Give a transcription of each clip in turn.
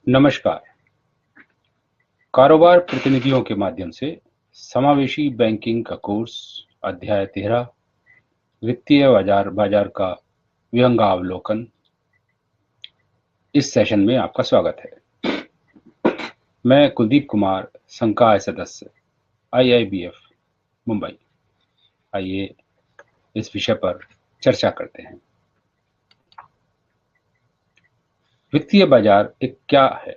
नमस्कार। कारोबार प्रतिनिधियों के माध्यम से समावेशी बैंकिंग का कोर्स अध्याय 13 वित्तीय बाजार का विहंगावलोकन। इस सेशन में आपका स्वागत है। मैं कुलदीप कुमार, संकाय सदस्य, IIBF मुंबई। आइए इस विषय पर चर्चा करते हैं। वित्तीय बाजार एक क्या है?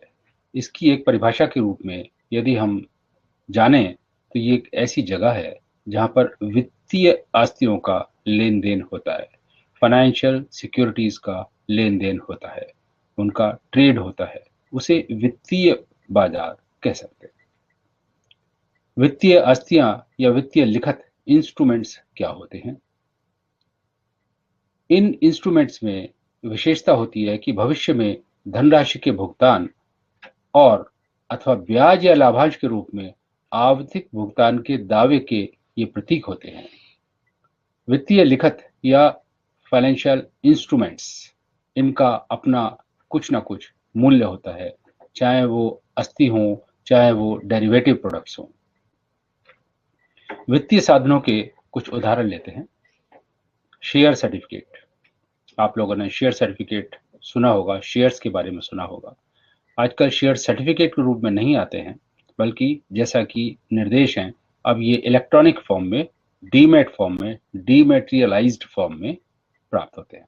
इसकी एक परिभाषा के रूप में यदि हम जाने तो ये एक ऐसी जगह है जहां पर वित्तीय आस्तियों का लेन देन होता है, फाइनेंशियल सिक्योरिटीज का लेन देन होता है, उनका ट्रेड होता है। उसे वित्तीय बाजार कह सकते हैं। वित्तीय आस्तियां या वित्तीय लिखत इंस्ट्रूमेंट्स क्या होते हैं? इन इंस्ट्रूमेंट्स में विशेषता होती है कि भविष्य में धनराशि के भुगतान और अथवा ब्याज या लाभांश के रूप में आवधिक भुगतान के दावे के ये प्रतीक होते हैं। वित्तीय लिखत या फाइनेंशियल इंस्ट्रूमेंट्स, इनका अपना कुछ ना कुछ मूल्य होता है, चाहे वो अस्थि हो, चाहे वो डेरिवेटिव प्रोडक्ट्स हो। वित्तीय साधनों के कुछ उदाहरण लेते हैं। शेयर सर्टिफिकेट, आप लोगों ने शेयर सर्टिफिकेट सुना होगा, शेयर्स के बारे में सुना होगा। आजकल शेयर सर्टिफिकेट के रूप में नहीं आते हैं, बल्कि जैसा कि निर्देश हैं, अब ये इलेक्ट्रॉनिक फॉर्म में, डीमैट फॉर्म में, डीमैटेरियलाइज्ड फॉर्म में प्राप्त होते हैं।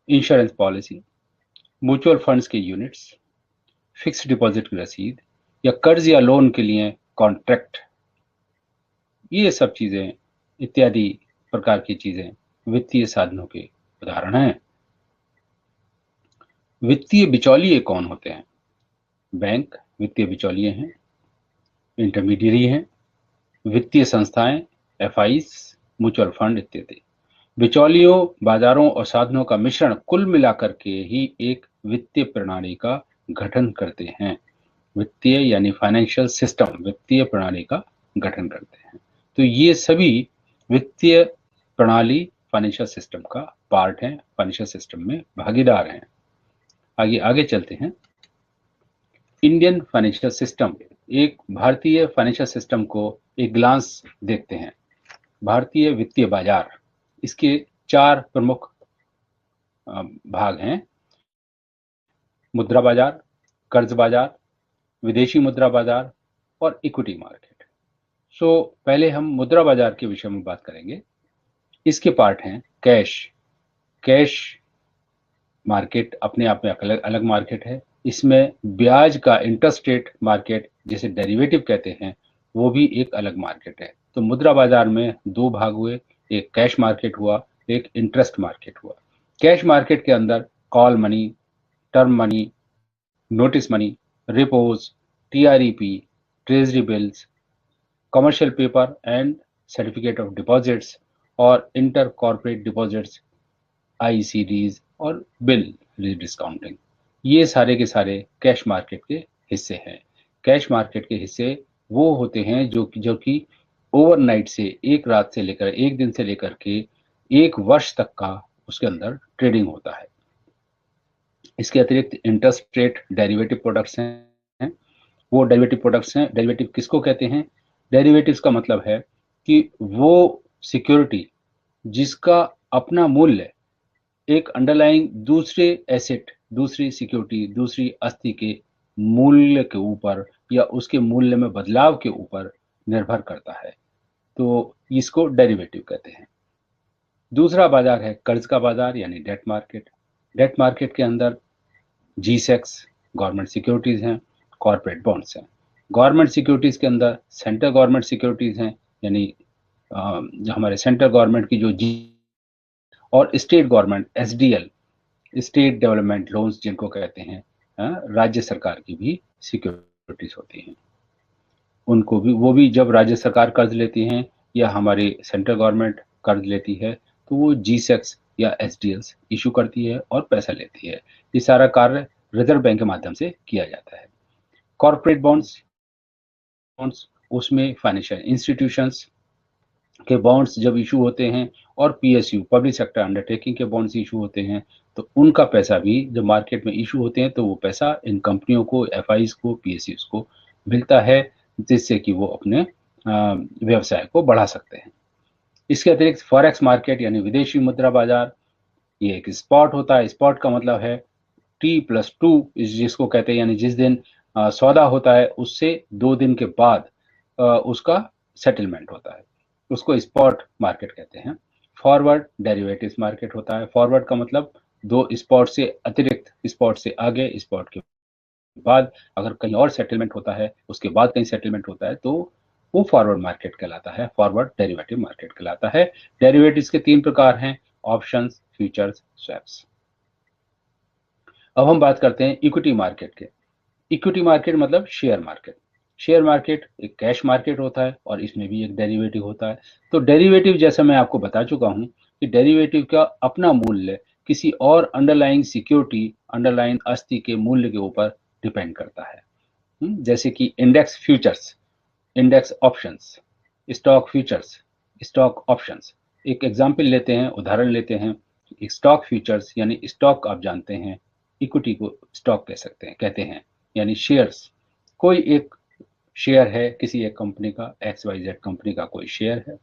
इंश्योरेंस पॉलिसी, म्यूचुअल फंड्स के यूनिट्स, फिक्स्ड डिपॉजिट की रसीद या कर्ज या लोन के लिए कॉन्ट्रैक्ट, ये सब चीजें इत्यादि प्रकार की चीजें वित्तीय साधनों के उदाहरण हैं। वित्तीय बिचौलिए कौन होते हैं? बैंक वित्तीय बिचौलिए हैं, इंटरमीडियरी हैं, वित्तीय संस्थाएं, FIs, म्यूचुअल फंड इत्यादि। बिचौलियों, बाजारों और साधनों का मिश्रण कुल मिलाकर के ही एक वित्तीय प्रणाली का गठन करते हैं। वित्तीय यानी फाइनेंशियल सिस्टम वित्तीय प्रणाली का गठन करते हैं। तो ये सभी वित्तीय प्रणाली फाइनेंशियल सिस्टम का पार्ट है, फाइनेंशियल सिस्टम में भागीदार हैं। आगे आगे चलते हैं। इंडियन फाइनेंशियल सिस्टम, एक भारतीय फाइनेंशियल सिस्टम को एक ग्लांस देखते हैं। भारतीय वित्तीय बाजार, इसके 4 प्रमुख भाग हैं। मुद्रा बाजार, कर्ज बाजार, विदेशी मुद्रा बाजार और इक्विटी मार्केट। सो पहले हम मुद्रा बाजार के विषय में बात करेंगे। इसके पार्ट हैं कैश। कैश मार्केट अपने आप में अलग अलग मार्केट है। इसमें ब्याज का इंटरेस्ट रेट मार्केट, जिसे डेरिवेटिव कहते हैं, वो भी एक अलग मार्केट है। तो मुद्रा बाजार में 2 भाग हुए, एक कैश मार्केट हुआ, एक इंटरेस्ट मार्केट हुआ। कैश मार्केट के अंदर call money, term money, notice money, repose, TREP, treasury bills, commercial paper and certificate of deposits और इंटर कॉर्पोरेट डिपॉजिट्स, ICDs और बिल डिस्काउंटिंग, ये सारे के सारे कैश मार्केट के हिस्से हैं। कैश मार्केट के हिस्से वो होते हैं जो कि ओवरनाइट से, एक रात से लेकर, एक दिन से लेकर के 1 वर्ष तक का उसके अंदर ट्रेडिंग होता है। इसके अतिरिक्त इंटरेस्ट रेट डेरिवेटिव प्रोडक्ट्स हैं। वो डेरिवेटिव प्रोडक्ट्स हैं। डेरिवेटिव किसको कहते हैं? डेरिवेटिव्स का मतलब है कि वो सिक्योरिटी जिसका अपना मूल्य एक अंडरलाइंग दूसरे एसेट, दूसरी सिक्योरिटी, दूसरी आस्ति के मूल्य के ऊपर या उसके मूल्य में बदलाव के ऊपर निर्भर करता है, तो इसको डेरिवेटिव कहते हैं। दूसरा बाजार है कर्ज का बाजार यानी डेट मार्केट। डेट मार्केट के अंदर G-Secs गवर्नमेंट सिक्योरिटीज हैं, कॉर्पोरेट बॉन्ड्स हैं। गवर्नमेंट सिक्योरिटीज के अंदर सेंट्रल गवर्नमेंट सिक्योरिटीज हैं, यानी जो हमारे सेंट्रल गवर्नमेंट की जो और state government SDL, state development loans जिनको कहते हैं, राज्य सरकार की भी सिक्योरिटीज होती हैं। उनको भी, वो भी जब राज्य सरकार कर्ज लेती हैं या हमारी सेंट्रल गवर्नमेंट कर्ज लेती है, तो वो G-Secs या SDLs इशू करती है और पैसा लेती है। ये सारा कार्य रिजर्व बैंक के माध्यम से किया जाता है। कॉर्पोरेट बॉन्ड्स, उसमें फाइनेंशियल इंस्टीट्यूशंस के बॉन्ड्स जब इशू होते हैं और पीएसयू पब्लिक सेक्टर अंडरटेकिंग के बॉन्ड्स इशू होते हैं, तो उनका पैसा भी जब मार्केट में इशू होते हैं तो वो पैसा इन कंपनियों को, एफआईज को, पीएसयूज को मिलता है, जिससे कि वो अपने व्यवसाय को बढ़ा सकते हैं। इसके अतिरिक्त फॉरेक्स मार्केट यानी विदेशी मुद्रा बाजार, ये एक स्पॉट होता है। स्पॉट का मतलब है T+2 जिसको कहते हैं, यानी जिस दिन सौदा होता है उससे 2 दिन के बाद उसका सेटलमेंट होता है, उसको स्पॉट मार्केट कहते हैं। फॉरवर्ड डेरिवेटिव्स मार्केट होता है। फॉरवर्ड का मतलब 2 स्पॉट से अतिरिक्त, स्पॉट से आगे, स्पॉट के बाद अगर कहीं और सेटलमेंट होता है, उसके बाद कहीं सेटलमेंट होता है, तो वो फॉरवर्ड मार्केट कहलाता है, फॉरवर्ड डेरिवेटिव मार्केट कहलाता है। डेरिवेटिव्स के 3 प्रकार हैं, ऑप्शंस, फ्यूचर्स, स्वैप्स। अब हम बात करते हैं इक्विटी मार्केट के। इक्विटी मार्केट मतलब शेयर मार्केट। शेयर मार्केट एक कैश मार्केट होता है और इसमें भी एक डेरिवेटिव होता है। तो डेरिवेटिव, जैसा मैं आपको बता चुका हूं कि डेरिवेटिव का अपना मूल्य किसी और अंडरलाइंग सिक्योरिटी, अंडरलाइंग आस्ति के मूल्य के ऊपर डिपेंड करता है। जैसे कि index futures, index options, stock futures, stock options. एक एग्जाम्पल लेते हैं, उदाहरण लेते हैं। स्टॉक फ्यूचर्स यानी स्टॉक, आप जानते हैं इक्विटी को स्टॉक कह सकते हैं, कहते हैं, यानी शेयर्स। कोई एक शेयर है किसी एक कंपनी का, XYZ कंपनी का कोई शेयर है,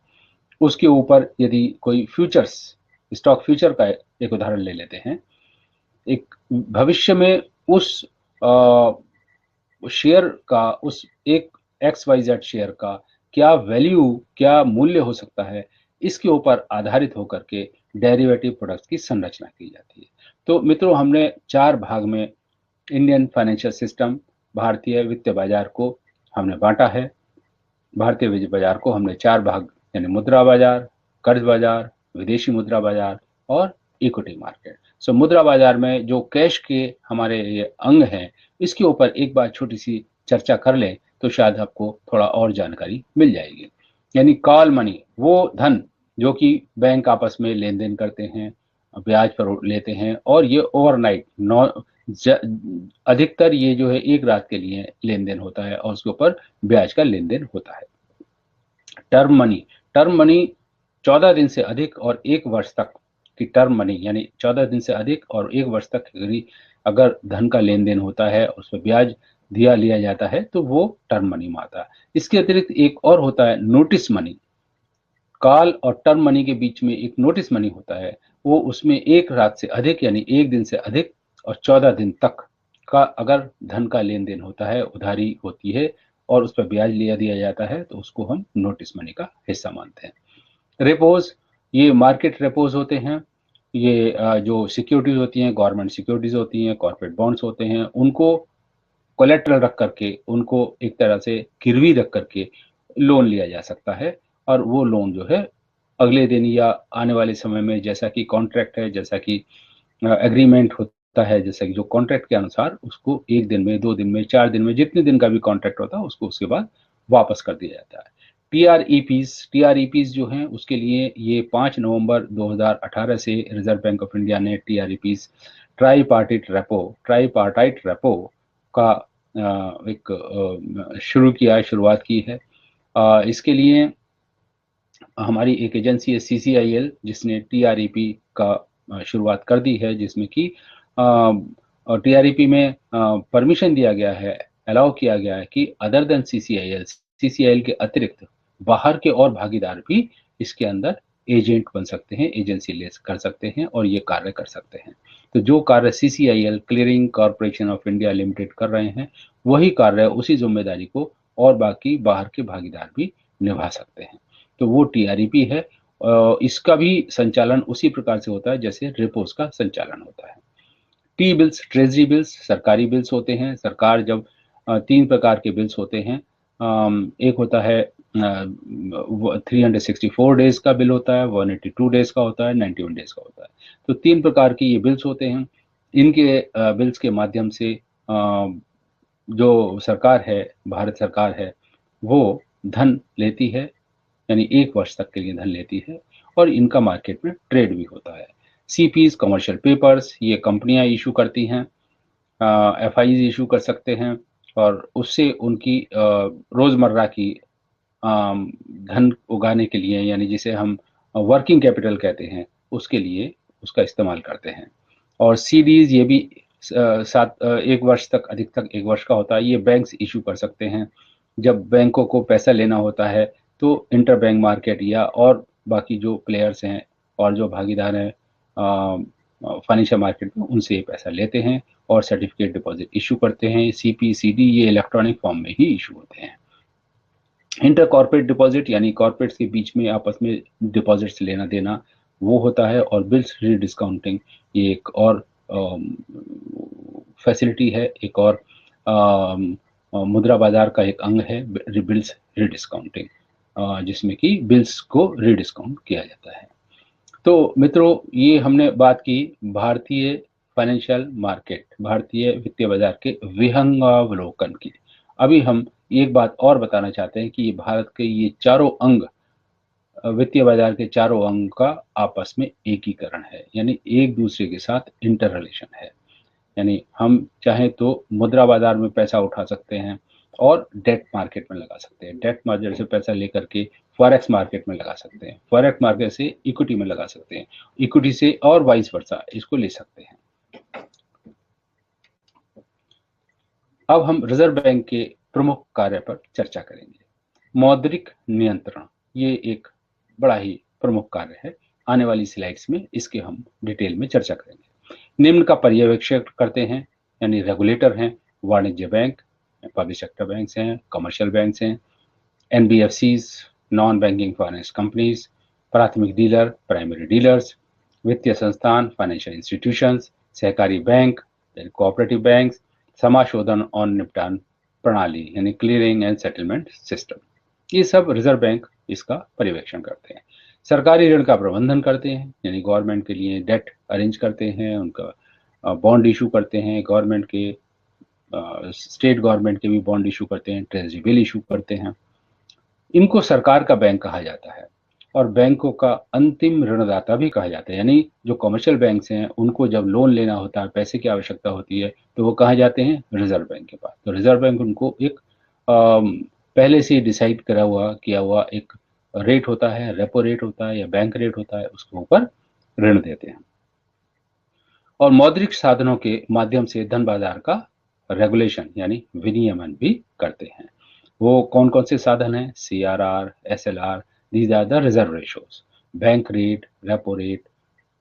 उसके ऊपर यदि कोई फ्यूचर्स, स्टॉक फ्यूचर का एक उदाहरण ले लेते हैं, एक भविष्य में उस शेयर का, उस एक XYZ शेयर का क्या वैल्यू, क्या मूल्य हो सकता है, इसके ऊपर आधारित होकर के डेरिवेटिव प्रोडक्ट्स की संरचना की जाती है। तो मित्रों, हमने 4 भाग में इंडियन फाइनेंशियल सिस्टम, भारतीय वित्तीय बाजार को हमने बांटा है। भारतीय वित्तीय बाजार को हमने 4 भाग, यानी मुद्रा बाजार, कर्ज बाजार, विदेशी मुद्रा बाजार और इक्विटी मार्केट। सो मुद्रा बाजार में जो कैश के हमारे ये अंग हैं, इसके ऊपर एक बार छोटी सी चर्चा कर लें तो शायद आपको थोड़ा और जानकारी मिल जाएगी। यानी कॉल मनी, वो धन जो कि बैंक आपस में लेन देन करते हैं, ब्याज पर लेते हैं, और ये ओवरनाइट अधिकतर ये जो है एक रात के लिए लेन देन होता है और उसके ऊपर ब्याज का लेन देन होता है। टर्म मनी, टर्म मनी 14 दिन से अधिक और 1 वर्ष तक की टर्म मनी, यानी 14 दिन से अधिक और 1 वर्ष तक अगर धन का लेन देन होता है, उस पर ब्याज लिया जाता है, तो वो टर्म मनी में आता है। इसके अतिरिक्त एक और होता है नोटिस मनी। कॉल और टर्म मनी के बीच में एक नोटिस मनी होता है, वो उसमें 1 रात से अधिक यानी 1 दिन से अधिक और 14 दिन तक का अगर धन का लेन देन होता है, उधारी होती है और उस पर ब्याज दिया जाता है, तो उसको हम नोटिस मनी का हिस्सा मानते हैं। रेपोज, ये मार्केट रेपोज होते हैं। ये जो सिक्योरिटीज होती हैं, गवर्नमेंट सिक्योरिटीज होती हैं, कॉर्पोरेट बॉन्ड्स होते हैं, उनको कोलेट्रल रख करके, उनको एक तरह से गिरवी रख करके लोन लिया जा सकता है, और वो लोन जो है अगले दिन या आने वाले समय में, जैसा कि कॉन्ट्रैक्ट है, जैसा कि एग्रीमेंट होता है, जैसा कि जो कॉन्ट्रैक्ट के अनुसार, उसको 1 दिन में, 2 दिन में, 4 दिन में, जितने दिन का भी कॉन्ट्रैक्ट होता है, उसको उसके बाद वापस कर दिया जाता है। टीआरईपीज जो हैं, उसके लिए ये 5 नवंबर 2018 से रिजर्व बैंक ऑफ इंडिया ने टीआरईपीज, ट्राईपार्टाइट रेपो का एक शुरुआत की है। इसके लिए हमारी एक एजेंसी है CCIL, जिसने TREP का शुरुआत कर दी है, जिसमें कि TREP में परमिशन दिया गया है, अलाउ किया गया है कि अदर देन CCIL के अतिरिक्त बाहर के और भागीदार भी इसके अंदर एजेंट बन सकते हैं, एजेंसी ले कर सकते हैं और ये कार्य कर सकते हैं। तो जो कार्य CCIL, clearing corporation of India limited कर रहे हैं, वही कार्य, उसी जिम्मेदारी को और बाकी बाहर के भागीदार भी निभा सकते हैं। तो वो TREP है। इसका भी संचालन उसी प्रकार से होता है जैसे रेपोस का संचालन होता है। टी बिल्स, ट्रेजरी बिल्स, सरकारी बिल्स होते हैं। सरकार जब 3 प्रकार के बिल्स होते हैं। एक होता है 364 डेज का बिल होता है, 182 डेज का होता है, 91 डेज का होता है। तो 3 प्रकार के ये बिल्स होते हैं। इनके बिल्स के माध्यम से जो सरकार है, भारत सरकार है, वो धन लेती है, यानी 1 वर्ष तक के लिए धन लेती है, और इनका मार्केट में ट्रेड भी होता है। CPs, कमर्शियल पेपर्स, ये कंपनियां इशू करती हैं, FIs इशू कर सकते हैं, और उससे उनकी रोजमर्रा की धन उगाने के लिए, यानी जिसे हम वर्किंग कैपिटल कहते हैं, उसके लिए उसका इस्तेमाल करते हैं। और सीडीज ये भी 1 वर्ष तक, अधिकतम 1 वर्ष का होता है। ये बैंक्स इशू कर सकते हैं। जब बैंकों को पैसा लेना होता है तो इंटर बैंक मार्केट या और बाकी जो प्लेयर्स हैं और जो भागीदार हैं फाइनेंशियल मार्केट में, उनसे ये पैसा लेते हैं और सर्टिफिकेट डिपॉजिट इशू करते हैं। सीपी सीडी ये इलेक्ट्रॉनिक फॉर्म में ही इशू होते हैं। इंटर कॉर्पोरेट डिपॉजिट यानी कॉर्पोरेट्स के बीच में आपस में डिपॉजिट्स लेना देना, वो होता है। और बिल्स रीडिस्काउंटिंग ये एक और फैसिलिटी है, एक और मुद्रा बाजार का एक अंग है, बिल्स रीडिस्काउंटिंग, जिसमें कि बिल्स को रीडिस्काउंट किया जाता है। तो मित्रों, ये हमने बात की भारतीय फाइनेंशियल मार्केट, भारतीय वित्तीय बाजार के विहंगावलोकन की। अभी हम एक बात और बताना चाहते हैं कि ये भारत के ये चारों अंग, वित्तीय बाजार के चारों अंग का आपस में एकीकरण है, यानी एक दूसरे के साथ इंटर रिलेशन है। यानी हम चाहें तो मुद्रा बाजार में पैसा उठा सकते हैं और डेट मार्केट में लगा सकते हैं। डेट मार्केट से पैसा लेकर के फॉरेक्स मार्केट में लगा सकते हैं, फॉरेक्स मार्केट से इक्विटी में लगा सकते हैं, इक्विटी से और वाइस वर्सा इसको ले सकते हैं। अब हम रिजर्व बैंक के प्रमुख कार्य पर चर्चा करेंगे। मौद्रिक नियंत्रण ये एक बड़ा ही प्रमुख कार्य है। आने वाली स्लाइड्स में इसके हम डिटेल में चर्चा करेंगे। निम्न का पर्यवेक्षण करते हैं, यानी रेगुलेटर हैं, वाणिज्य बैंक, पब्लिक सेक्टर बैंक्स हैं, कमर्शियल बैंक्स हैं, NBFCs, non banking finance companies, प्राथमिक डीलर, प्राइमरी डीलर्स, वित्तीय संस्थान, फाइनेंशियल इंस्टीट्यूशंस, सहकारी बैंक, कोऑपरेटिव बैंक, समाशोधन और निपटान प्रणाली यानी क्लियरिंग एंड सेटलमेंट सिस्टम, ये सब रिजर्व बैंक इसका पर्यवेक्षण करते हैं। सरकारी ऋण का प्रबंधन करते हैं, यानी गवर्नमेंट के लिए डेट अरेंज करते हैं, उनका बॉन्ड इशू करते हैं, गवर्नमेंट के स्टेट गवर्नमेंट के भी बॉन्ड इशू करते हैं, ट्रेजरी बिल इशू करते हैं। इनको सरकार का बैंक कहा जाता है और बैंकों का अंतिम ऋणदाता भी कहा जाता है। यानी जो कमर्शियल बैंक्स हैं उनको जब लोन लेना होता है, पैसे की आवश्यकता होती है, तो वो कहाँ जाते हैं? रिजर्व बैंक के पास। तो रिजर्व बैंक उनको एक पहले से डिसाइड किया हुआ एक रेट होता है, रेपो रेट होता है या बैंक रेट होता है, उसके ऊपर ऋण देते हैं। और मौद्रिक साधनों के माध्यम से धन बाजार का रेगुलेशन यानी विनियमन भी करते हैं। वो कौन कौन से साधन हैं? CRR, SLR, these are the reserve ratios, bank rate, repo rate,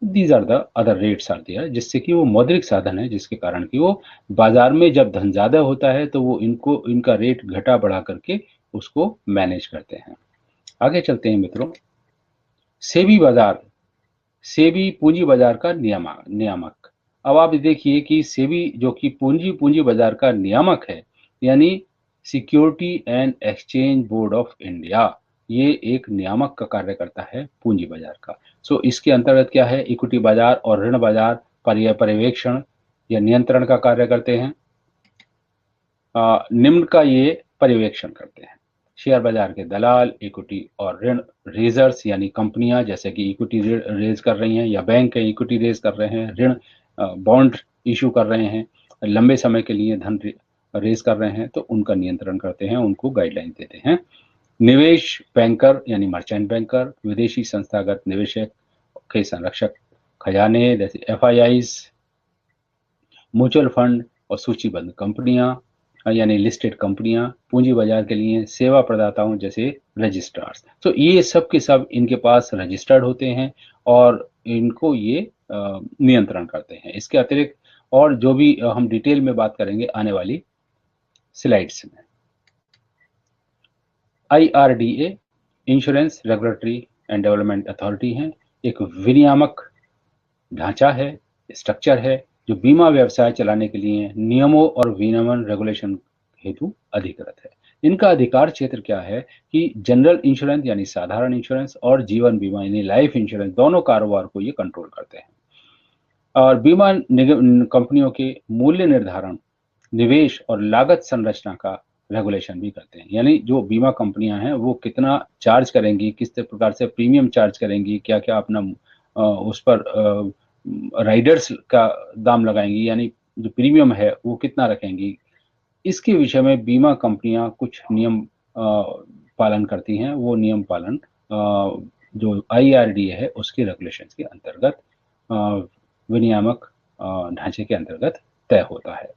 these are the other rates are there, जिससे कि वो मौद्रिक साधन है, जिसके कारण कि वो बाजार में जब धन ज्यादा होता है तो वो इनका रेट घटा बढ़ा करके उसको मैनेज करते हैं। आगे चलते हैं मित्रों। सेबी पूंजी बाजार का नियामक। अब आप देखिए कि सेबी जो कि पूंजी बाजार का नियामक है, यानी security and exchange board of India, ये एक नियामक का कार्य करता है पूंजी बाजार का। सो इसके अंतर्गत क्या है? इक्विटी बाजार और ऋण बाजार पर्यवेक्षण या नियंत्रण का कार्य करते हैं। निम्न का ये पर्यवेक्षण करते हैं: शेयर बाजार के दलाल, इक्विटी और ऋण रेजर्स यानी कंपनियां जैसे कि इक्विटी रेज कर रही हैं या बैंक है इक्विटी रेज कर रहे हैं, ऋण बॉन्ड इशू कर रहे हैं, लंबे समय के लिए धन रेज कर रहे हैं, तो उनका नियंत्रण करते हैं, उनको गाइडलाइन देते हैं। निवेश बैंकर यानी मर्चेंट बैंकर, विदेशी संस्थागत निवेशक के संरक्षक खजाने जैसे FIIs, म्यूचुअल फंड और सूचीबद्ध कंपनियां यानी लिस्टेड कंपनियां, पूंजी बाजार के लिए सेवा प्रदाताओं जैसे रजिस्ट्रार्स। तो ये सब के सब इनके पास रजिस्टर्ड होते हैं और इनको ये नियंत्रण करते हैं। इसके अतिरिक्त और जो भी हम डिटेल में बात करेंगे आने वाली स्लाइड्स में। IRDA insurance regulatory and development authority है, एक विनियामक ढांचा है, स्ट्रक्चर है जो बीमा व्यवसाय चलाने के लिए नियमों और विनियमन रेगुलेशन हेतु अधिकृत है। इनका अधिकार क्षेत्र क्या है कि जनरल इंश्योरेंस यानी साधारण इंश्योरेंस और जीवन बीमा यानी लाइफ इंश्योरेंस, दोनों कारोबार को ये कंट्रोल करते हैं। और बीमा निगम कंपनियों के मूल्य निर्धारण, निवेश और लागत संरचना का रेगुलेशन भी करते हैं। यानी जो बीमा कंपनियां हैं वो कितना चार्ज करेंगी, किस प्रकार से प्रीमियम चार्ज करेंगी, क्या क्या अपना उस पर राइडर्स का दाम लगाएंगी, यानी जो प्रीमियम है वो कितना रखेंगी, इसके विषय में बीमा कंपनियां कुछ नियम पालन करती हैं वो नियम पालन जो IRDA है उसके रेगुलेशंस के अंतर्गत विनियामक ढांचे के अंतर्गत तय होता है।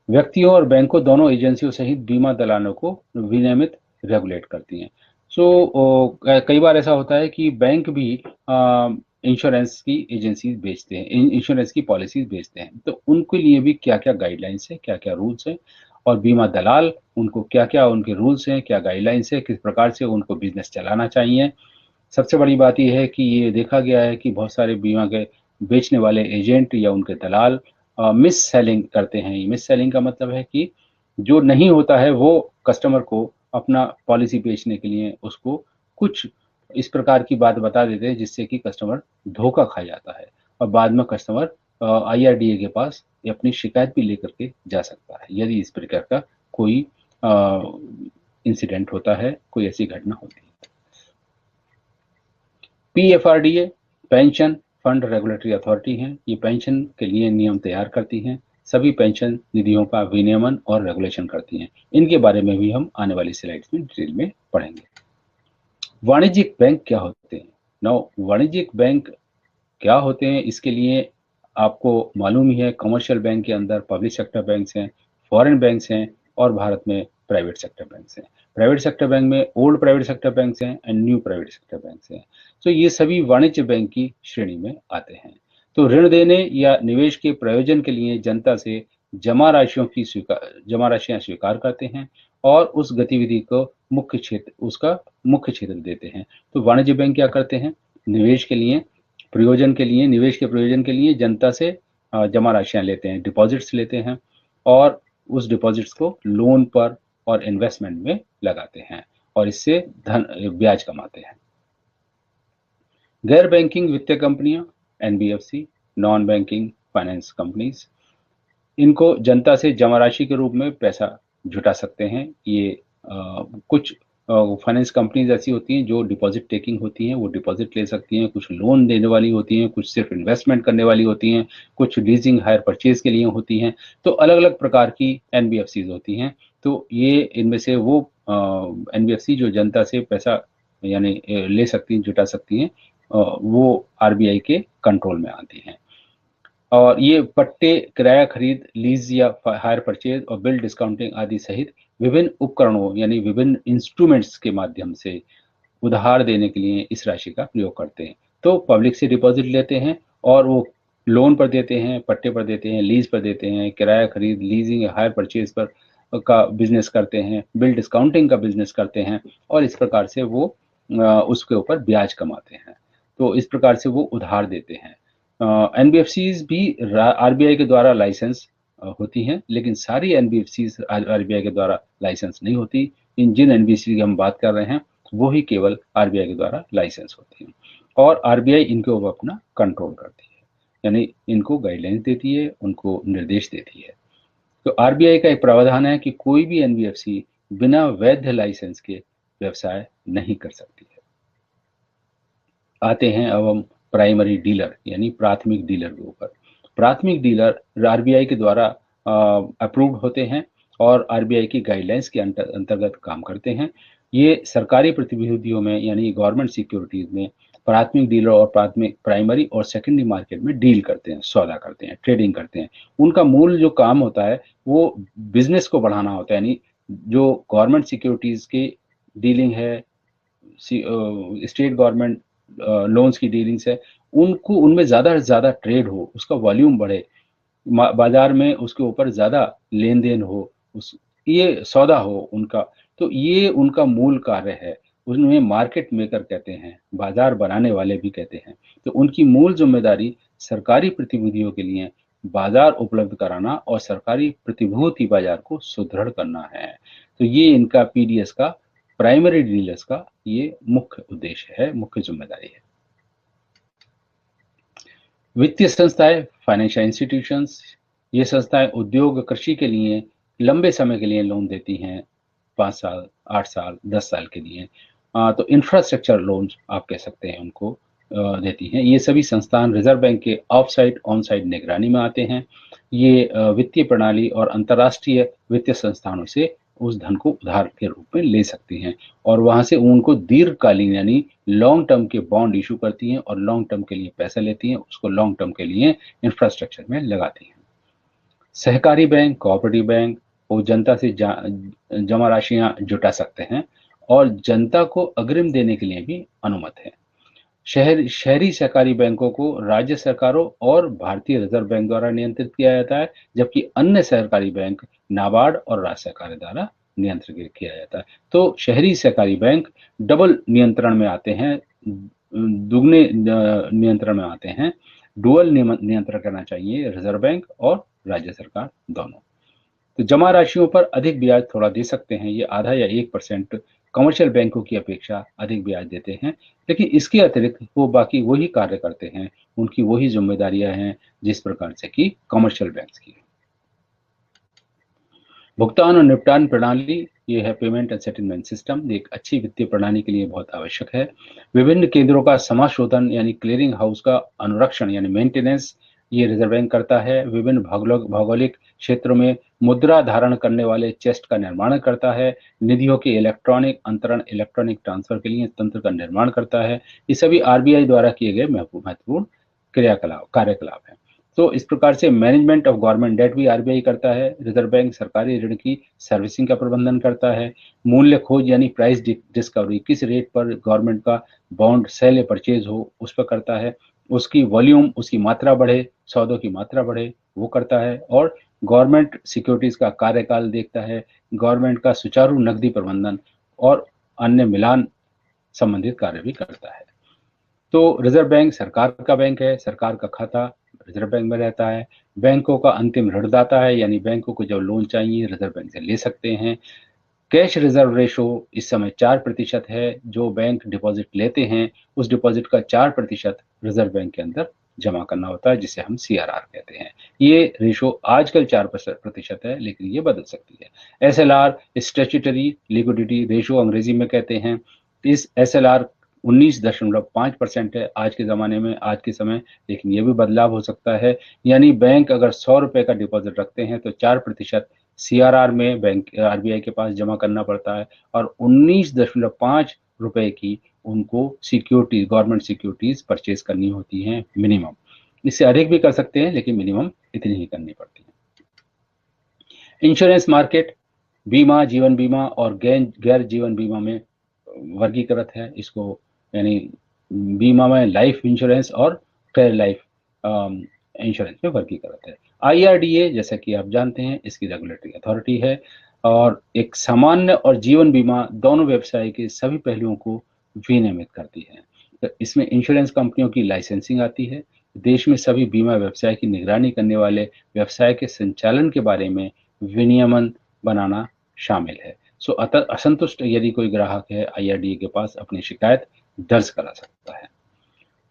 व्यक्तियों और बैंकों दोनों एजेंसियों सहित बीमा दलालों को विनियमित रेगुलेट करती हैं। कई बार ऐसा होता है कि बैंक भी इंश्योरेंस की एजेंसी बेचते हैं, इंश्योरेंस की पॉलिसीज बेचते हैं, तो उनके लिए भी क्या क्या गाइडलाइंस है, क्या क्या रूल्स हैं, और बीमा दलाल उनको क्या क्या उनके रूल्स हैं, क्या गाइडलाइंस है, किस प्रकार से उनको बिजनेस चलाना चाहिए। सबसे बड़ी बात यह है कि ये देखा गया है कि बहुत सारे बीमा के बेचने वाले एजेंट या उनके दलाल मिस सेलिंग करते हैं। मिस सेलिंग का मतलब है कि जो नहीं होता है वो कस्टमर को अपना पॉलिसी बेचने के लिए उसको कुछ इस प्रकार की बात बता देते हैं जिससे कि कस्टमर धोखा खा जाता है और बाद में कस्टमर IRDA के पास अपनी शिकायत भी लेकर के जा सकता है यदि इस प्रकार का कोई इंसिडेंट होता है, कोई ऐसी घटना होती है। PFRDA pension fund regulatory authority है। ये पेंशन के लिए नियम तैयार करती हैं, सभी पेंशन निधियों का विनियमन और रेगुलेशन करती हैं। इनके बारे में भी हम आने वाली स्लाइड्स में डिटेल में पढ़ेंगे। वाणिज्यिक बैंक क्या होते हैं? नाउ वाणिज्यिक बैंक क्या होते हैं इसके लिए आपको मालूम ही है, कमर्शियल बैंक के अंदर पब्लिक सेक्टर बैंक्स हैं, फॉरेन बैंक्स हैं और भारत में प्राइवेट सेक्टर बैंक्स हैं। प्राइवेट सेक्टर बैंक में ओल्ड प्राइवेट सेक्टर बैंक्स हैं and new private sector banks हैं। तो ये सभी वाणिज्य बैंक की श्रेणी में आते हैं। तो ऋण देने या निवेश के प्रयोजन के लिए जनता से जमा राशियां स्वीकार करते हैं और उस गतिविधि को उसका मुख्य क्षेत्र देते हैं। तो वाणिज्य बैंक क्या करते हैं? निवेश के प्रयोजन के लिए जनता से जमा राशियां लेते हैं, डिपॉजिट्स लेते हैं और उस डिपॉजिट्स को लोन पर और इन्वेस्टमेंट में लगाते हैं और इससे ब्याज कमाते हैं। गैर बैंकिंग वित्तीय कंपनियां, NBFC, non banking finance companies, इनको जनता से जमा राशि के रूप में पैसा जुटा सकते हैं। ये कुछ फाइनेंस कंपनीज ऐसी होती हैं जो डिपॉजिट टेकिंग होती हैं, वो डिपॉजिट ले सकती हैं, कुछ लोन देने वाली होती हैं, कुछ सिर्फ इन्वेस्टमेंट करने वाली होती हैं, कुछ लीजिंग हायर परचेज के लिए होती हैं। तो अलग अलग प्रकार की NBFCs होती हैं। तो ये इनमें से वो NBFC जो जनता से पैसा यानी ले सकती हैं, जुटा सकती हैं, वो RBI के कंट्रोल में आती हैं। और ये पट्टे, किराया खरीद, लीज या हायर परचेज और बिल डिस्काउंटिंग आदि सहित विभिन्न उपकरणों यानी विभिन्न इंस्ट्रूमेंट्स के माध्यम से उधार देने के लिए इस राशि का प्रयोग करते हैं। तो पब्लिक से डिपॉजिट लेते हैं और वो लोन पर देते हैं, पट्टे पर देते हैं, लीज पर देते हैं, किराया खरीद, लीजिंग या हायर परचेज पर का बिजनेस करते हैं, बिल डिस्काउंटिंग का बिजनेस करते हैं और इस प्रकार से वो उसके ऊपर ब्याज कमाते हैं। तो इस प्रकार से वो उधार देते हैं। NBFCs भी RBI के द्वारा लाइसेंस होती हैं, लेकिन सारी NBFCs RBI के द्वारा लाइसेंस नहीं होती। जिन NBFC की हम बात कर रहे हैं वो ही केवल RBI के द्वारा लाइसेंस होती हैं और RBI इनके ऊपर अपना कंट्रोल करती है, यानी इनको गाइडलाइंस देती है, उनको निर्देश देती है। तो RBI का एक प्रावधान है कि कोई भी NBFC बिना वैध लाइसेंस के व्यवसाय नहीं कर सकती है। आते हैं अब हम प्राइमरी डीलर यानी प्राथमिक डीलर के ऊपर। प्राथमिक डीलर RBI के द्वारा अप्रूव्ड होते हैं और RBI की गाइडलाइंस के अंतर्गत काम करते हैं। ये सरकारी प्रतिभूतियों में यानी गवर्नमेंट सिक्योरिटीज में प्राथमिक डीलर और प्राइमरी और सेकेंडरी मार्केट में डील करते हैं, सौदा करते हैं, ट्रेडिंग करते हैं। उनका मूल जो काम होता है वो बिजनेस को बढ़ाना होता है, यानी जो गवर्नमेंट सिक्योरिटीज की डीलिंग है, स्टेट गवर्नमेंट लोन्स की डीलिंग्स है, उनको उनमें ज़्यादा से ज़्यादा ट्रेड हो, उसका वॉल्यूम बढ़े, बाजार में उसके ऊपर ज़्यादा लेन देन हो, ये सौदा हो उनका। तो ये उनका मूल कार्य है। उन्हें मार्केट मेकर कहते हैं, बाजार बनाने वाले भी कहते हैं। तो उनकी मूल जिम्मेदारी सरकारी प्रतिभूतियों के लिए बाजार उपलब्ध कराना और सरकारी प्रतिभूति बाजार को सुदृढ़ करना है। तो ये इनका PDS का, प्राइमरी डीलर्स का ये मुख्य उद्देश्य है, मुख्य जिम्मेदारी है। वित्तीय संस्थाएं, फाइनेंशियल इंस्टीट्यूशंस, ये संस्थाएं उद्योग, कृषि के लिए लंबे समय के लिए लोन देती हैं, 5 साल, 8 साल, 10 साल के लिए। तो इंफ्रास्ट्रक्चर लोन आप कह सकते हैं उनको देती हैं। ये सभी संस्थान रिजर्व बैंक के ऑफ साइट ऑन साइट निगरानी में आते हैं। ये वित्तीय प्रणाली और अंतर्राष्ट्रीय वित्तीय संस्थानों से उस धन को उधार के रूप में ले सकती हैं और वहां से उनको दीर्घकालीन यानी लॉन्ग टर्म के बॉन्ड इशू करती हैं और लॉन्ग टर्म के लिए पैसा लेती हैं, उसको लॉन्ग टर्म के लिए इंफ्रास्ट्रक्चर में लगाती हैं। सहकारी बैंक, कोऑपरेटिव बैंक वो जनता से जमा राशियां जुटा सकते हैं और जनता को अग्रिम देने के लिए भी अनुमत है। शहरी सहकारी बैंकों को राज्य सरकारों और भारतीय रिजर्व बैंक द्वारा नियंत्रित किया जाता है, जबकि अन्य सहकारी बैंक नाबार्ड और राज्य सरकार द्वारा नियंत्रित किया जाता है। तो शहरी सहकारी बैंक डबल नियंत्रण में आते हैं, दुगने नियंत्रण में आते हैं। डुअल नियंत्रण करना चाहिए रिजर्व बैंक और राज्य सरकार दोनों। तो जमा राशियों पर अधिक ब्याज थोड़ा दे सकते हैं, ये आधा या 1% कमर्शियल बैंकों की अपेक्षा अधिक ब्याज देते हैं, लेकिन इसके अतिरिक्त वो बाकी वही कार्य करते हैं, उनकी वही जिम्मेदारियां हैं जिस प्रकार से कि कमर्शियल बैंक्स की। भुगतान और निपटान प्रणाली ये है पेमेंट एंड सेटलमेंट सिस्टम, एक अच्छी वित्तीय प्रणाली के लिए बहुत आवश्यक है। विभिन्न केंद्रों का समाशोधन यानी क्लियरिंग हाउस का अनुरक्षण यानी मेंटेनेंस ये रिजर्व बैंक करता है। विभिन्न भौगोलिक क्षेत्रों में मुद्रा धारण करने वाले चेस्ट का निर्माण करता है। निधियों के इलेक्ट्रॉनिक अंतरण इलेक्ट्रॉनिक ट्रांसफर के लिए तंत्र का निर्माण करता है। ये सभी आरबीआई द्वारा किए गए महत्वपूर्ण कार्यकलाप है। तो इस प्रकार से मैनेजमेंट ऑफ गवर्नमेंट डेट भी आरबीआई करता है। रिजर्व बैंक सरकारी ऋण की सर्विसिंग का प्रबंधन करता है। मूल्य खोज यानी प्राइस डिस्कवरी, किस रेट पर गवर्नमेंट का बॉन्ड सेल या परचेज हो उस पर करता है। उसकी वॉल्यूम, उसकी मात्रा बढ़े, सौदों की मात्रा बढ़े, वो करता है। और गवर्नमेंट सिक्योरिटीज का कार्यकाल देखता है। गवर्नमेंट का सुचारू नकदी प्रबंधन और अन्य मिलान संबंधित कार्य भी करता है। तो रिजर्व बैंक सरकार का बैंक है, सरकार का खाता रिजर्व बैंक में रहता है। बैंकों का अंतिम ऋणदाता है, यानी बैंकों को जब लोन चाहिए रिजर्व बैंक से ले सकते हैं। कैश रिजर्व रेशो इस समय 4% है। जो बैंक डिपॉजिट लेते हैं उस डिपॉजिट का 4% रिजर्व बैंक के अंदर जमा करना होता है, जिसे हम सीआरआर कहते हैं। ये रेशो आजकल 4% है, लेकिन ये बदल सकती है। एसएलआर स्टैट्यूटरी लिक्विडिटी रेशो अंग्रेजी में कहते हैं। इस एसएलआर 19.5% है आज के ज़माने में, आज के समय, लेकिन ये भी बदलाव हो सकता है। यानी बैंक अगर 100 रुपए का डिपॉजिट रखते हैं तो 4% सीआरआर में बैंक आरबीआई के पास जमा करना पड़ता है और 19.5 रुपए की उनको सिक्योरिटी गवर्नमेंट सिक्योरिटीज परचेज करनी होती हैं मिनिमम। इससे अधिक भी कर सकते हैं, लेकिन मिनिमम इतनी ही करनी पड़ती है। इंश्योरेंस मार्केट बीमा, जीवन बीमा और गैर जीवन बीमा में वर्गीकृत है। इसको यानी बीमा में लाइफ इंश्योरेंस और टेर लाइफ इंश्योरेंस में वर्गीकृत है। आईआरडीए जैसा कि आप जानते हैं इसकी रेगुलेटरी अथॉरिटी है और एक सामान्य और जीवन बीमा दोनों व्यवसाय के सभी पहलुओं को विनियमित करती है। तो इसमें इंश्योरेंस कंपनियों की लाइसेंसिंग आती है। देश में सभी बीमा व्यवसाय की निगरानी करने वाले व्यवसाय के संचालन के बारे में विनियमन बनाना शामिल है। सो असंतुष्ट यदि कोई ग्राहक है आईआरडीए के पास अपनी शिकायत दर्ज करा सकता है।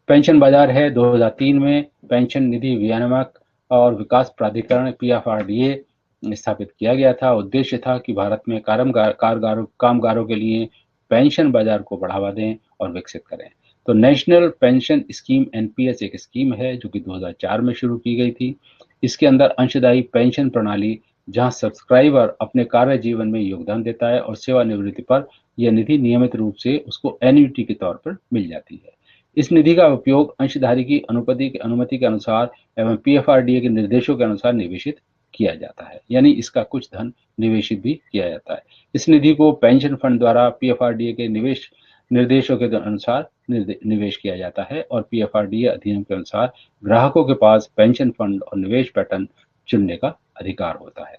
पेंशन बाजार है। 2003 में पेंशन निधि विनियामक और विकास प्राधिकरण पीएफआरडीए स्थापित किया गया था। उद्देश्य था कि भारत में कामगारों के लिए पेंशन बाजार को बढ़ावा दें और विकसित करें। तो नेशनल पेंशन स्कीम एनपीएस एक स्कीम है जो कि 2004 में शुरू की गई थी। इसके अंदर अंशदायी पेंशन प्रणाली जहां सब्सक्राइबर अपने कार्य जीवन में योगदान देता है और सेवानिवृत्ति पर यह निधि नियमित रूप से उसको एन्युटी के तौर पर मिल जाती है। इस निधि का उपयोग अंशधारी की अनुमति के अनुसार एवं पीएफआरडीए के निर्देशों के अनुसार निवेशित किया जाता है, यानी इसका कुछ धन निवेशित भी किया जाता है। इस निधि को पेंशन फंड द्वारा पीएफआरडीए के निर्देशों के अनुसार निवेश किया जाता है और पीएफआरडीए अधिनियम के अनुसार ग्राहकों के पास पेंशन फंड और निवेश पैटर्न चुनने का अधिकार होता है।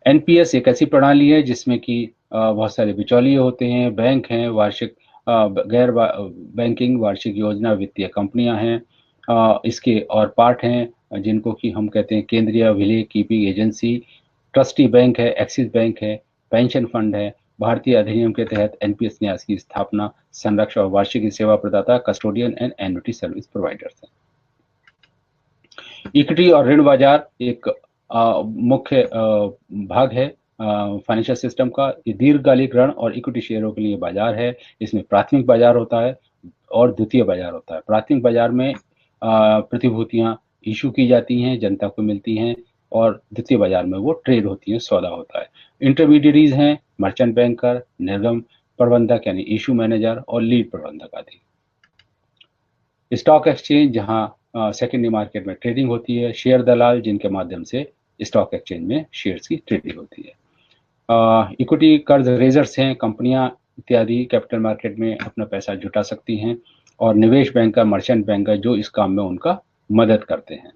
एनपीएस एक ऐसी प्रणाली है जिसमें कि बहुत सारे बिचौलिए होते हैं, बैंक हैं, वार्षिक गैर बैंकिंग वार्षिक योजना वित्तीय कंपनियां हैं। इसके और पार्ट हैं जिनको कि हम कहते हैं केंद्रीय विलय कीपिंग एजेंसी, ट्रस्टी बैंक है, एक्सिस बैंक है, पेंशन फंड है। भारतीय अधिनियम के तहत एनपीएस न्यास की स्थापना, संरक्षण और वार्षिक सेवा प्रदाता custodian and annuity service providers हैं। इक्विटी और ऋण बाजार एक मुख्य भाग है फाइनेंशियल सिस्टम का। ये दीर्घकालिक ऋण और इक्विटी शेयरों के लिए बाजार है। इसमें प्राथमिक बाजार होता है और द्वितीय बाजार होता है। प्राथमिक बाजार में प्रतिभूतियां इशू की जाती हैं, जनता को मिलती हैं और द्वितीय बाजार में वो ट्रेड होती हैं, सौदा होता है। इंटरमीडियरीज हैं मर्चेंट बैंकर, निर्गम प्रबंधक यानी इशू मैनेजर और लीड प्रबंधक आदि। स्टॉक एक्सचेंज जहां सेकेंडरी मार्केट में ट्रेडिंग होती है, शेयर दलाल जिनके माध्यम से स्टॉक एक्सचेंज में शेयर्स की ट्रेडिंग होती है। इक्विटी कर्ज रेजर्स हैं, कंपनियां इत्यादि कैपिटल मार्केट में अपना पैसा जुटा सकती हैं, और निवेश बैंकर, मर्चेंट बैंकर जो इस काम में उनका मदद करते हैं।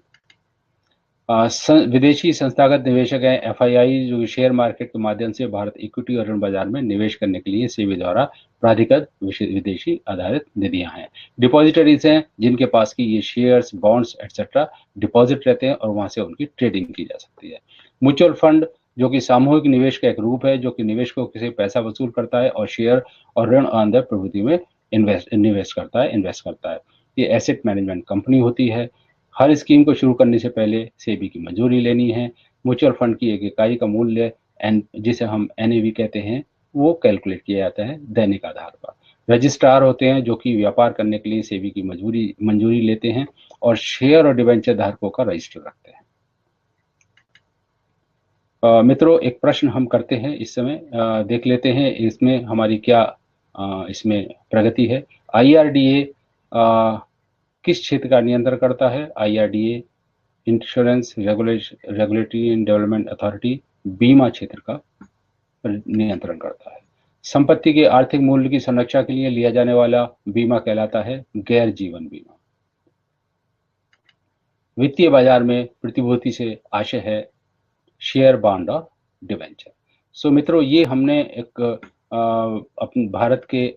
विदेशी संस्थागत निवेशक हैं एफआईआई, जो शेयर मार्केट के माध्यम से भारत इक्विटी और ऋण बाजार में निवेश करने के लिए सेबी द्वारा प्राधिकृत विदेशी आधारित निधियां हैं। डिपॉजिटरीज हैं जिनके पास की ये शेयर्स, बॉन्ड्स एक्सेट्रा डिपॉजिट रहते हैं और वहां से उनकी ट्रेडिंग की जा सकती है। म्यूचुअल फंड जो कि सामूहिक निवेश का एक रूप है, जो कि निवेशकों से पैसा वसूल करता है और शेयर और ऋण आंदर प्रवृत्ति में इन्वेस्ट करता है। ये एसेट मैनेजमेंट कंपनी होती है। हर स्कीम को शुरू करने से पहले सेबी की मंजूरी लेनी है। म्यूचुअल फंड की एक इकाई का मूल्य जिसे हम एनएवी कहते हैं, वो कैलकुलेट किया जाता है दैनिक आधार पर। रजिस्ट्रार होते हैं जो कि व्यापार करने के लिए सेबी की मंजूरी लेते हैं और शेयर और डिबेंचर धारकों का रजिस्टर रखते हैं। मित्रों, एक प्रश्न हम करते हैं इस समय, देख लेते हैं इसमें हमारी क्या इसमें प्रगति है। आईआरडीए किस क्षेत्र का नियंत्रण करता है? IRDA insurance regulatory and development authority बीमा क्षेत्र का नियंत्रण करता है। संपत्ति के आर्थिक मूल्य की संरक्षा के लिए लिया जाने वाला बीमा कहलाता है गैर जीवन बीमा। वित्तीय बाजार में प्रतिभूति से आशय है शेयर, बॉन्ड और डिबेंचर। सो मित्रों, ये हमने एक अपने भारत के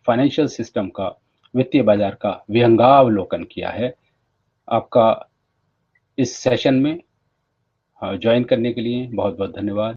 फाइनेंशियल सिस्टम का, वित्तीय बाजार का विहंगावलोकन किया है। आपका इस सेशन में ज्वाइन करने के लिए बहुत बहुत धन्यवाद।